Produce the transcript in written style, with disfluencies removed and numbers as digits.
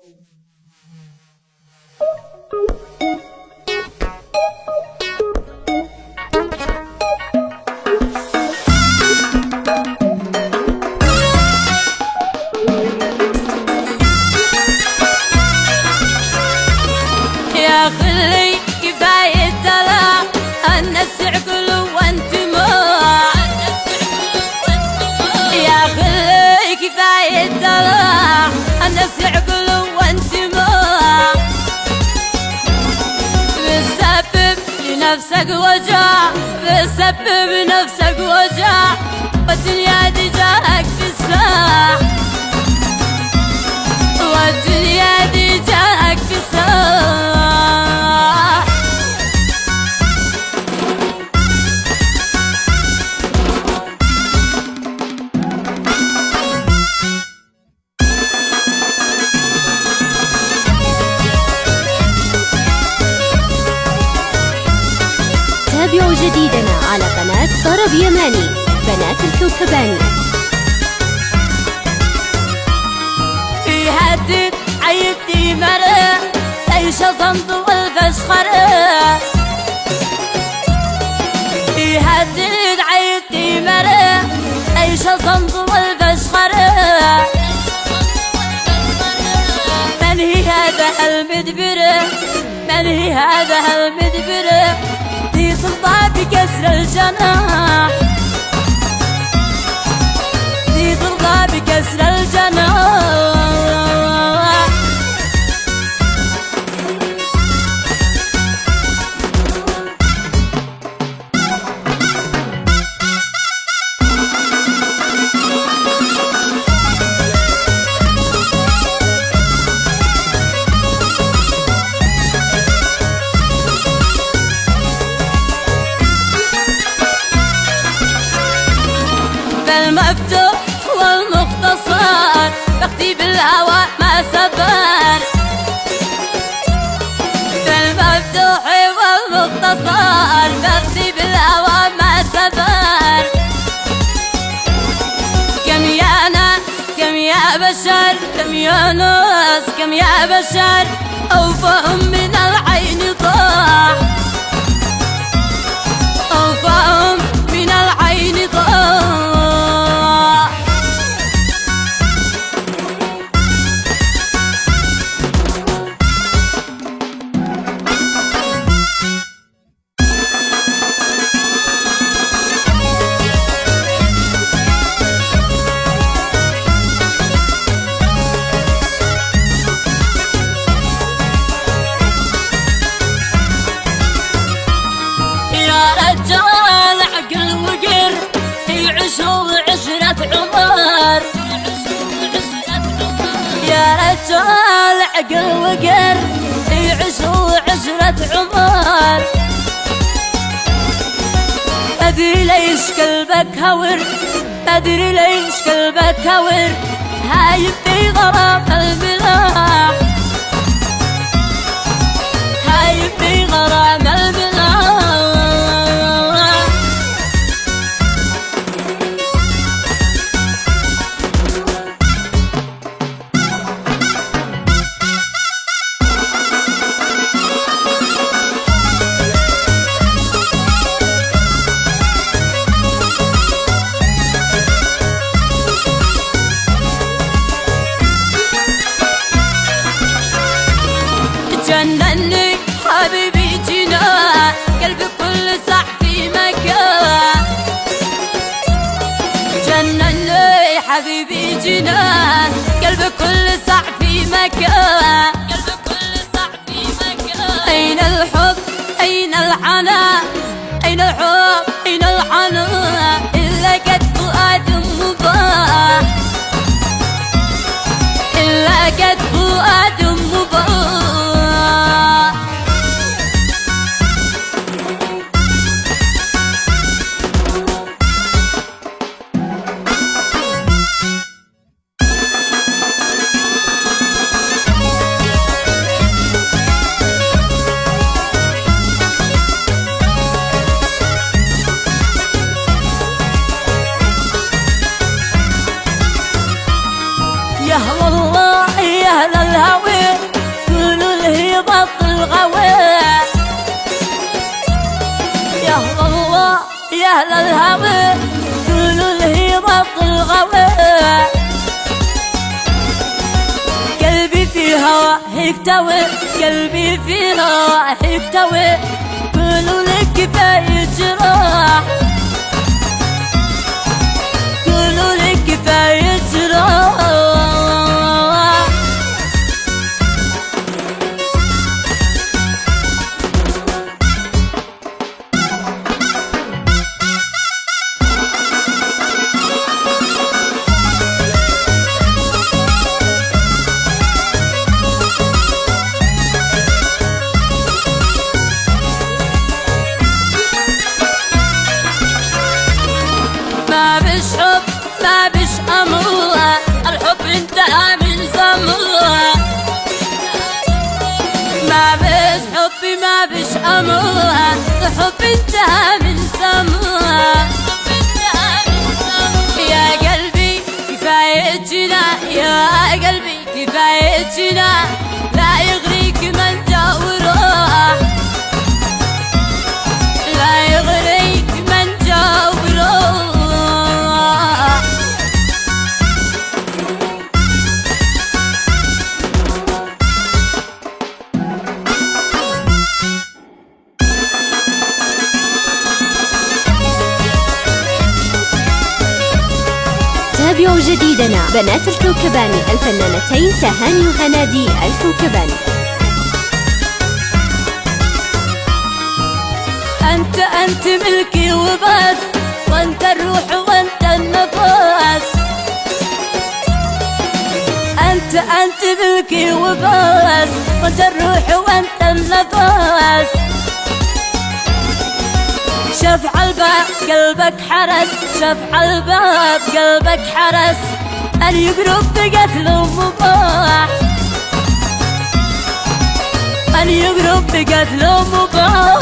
يا خلي كفاية دلع الناس يعقلوا وانت ما. يا خلي كفاية دلع الناس يعقلوا وانت ما. بتسبب لنفسك وجع، بتسبب لنفسك وجع، والدنيا دي جاك في الساعة، والدنيا دي جاك في الساعة. تابعوا جديدنا على قناة طرب يماني بنات الكوكباني. يهدد عيدي مرة ليش صمت والفشخرة. يهدد عيدي مرة ليش صمت والفشخرة. من هي هذا المدبرة، من هي هذا المدبرة، دي ترضى بكسر الجناح، دي ترضى بكسر الجناح. بالمفتوح والمختصر بختي بالهوى ما سبر. بالمفتوح والمختصر بختي بالهوى ما سبر. كم يا ناس كم يا بشر، كم يا ناس كم يا بشر، أوفاهم من العين طاح، أوفاهم من العين طاح. رجال عقل وقر يعيشوا عشرة عمر. يا رجال عقل وقر يعيشوا عشرة عمر. مدري ليش قلبك هور، مدري ليش قلبك هور، هايب في غرام الملاح، هايب في غرام الملاح. جنني حبيبي جنان، قلبي كل ساعة في مكان. جنني حبيبي جنان، قلبي كل ساعة في مكان، قلبي كل ساعة في مكان. أين الحب أين الحنان، أين الحب أين الحنان، إلا قد فؤاد مباح، إلا قد فؤاد مباح. يا والله يا أهل الهوى يكتوي قلبي فيها يكتوي قولوا لك كفاية جراح قولوا لك كفاية جراح ما بش حب ما بش أمر الحب انتهى من زمر ما بش حب ما بش أمر الحب انتهى من زمر يا قلبي كفاية جناح يا قلبي كفاية جناح لا يغريك من جا وراح لا يغريك من جا وراح تابعوا جديدنا بنات الكوكباني الفنانتين تهاني وهنادي الكوكباني. أنت ملكي وبس وأنت الروح وأنت النفس أنت ملكي وبس وأنت الروح وأنت النفس شفع الباب قلبك حرس شفع الباب قلبك حرس أن يقرب بقتله مباح أن يقرب بقتله مباح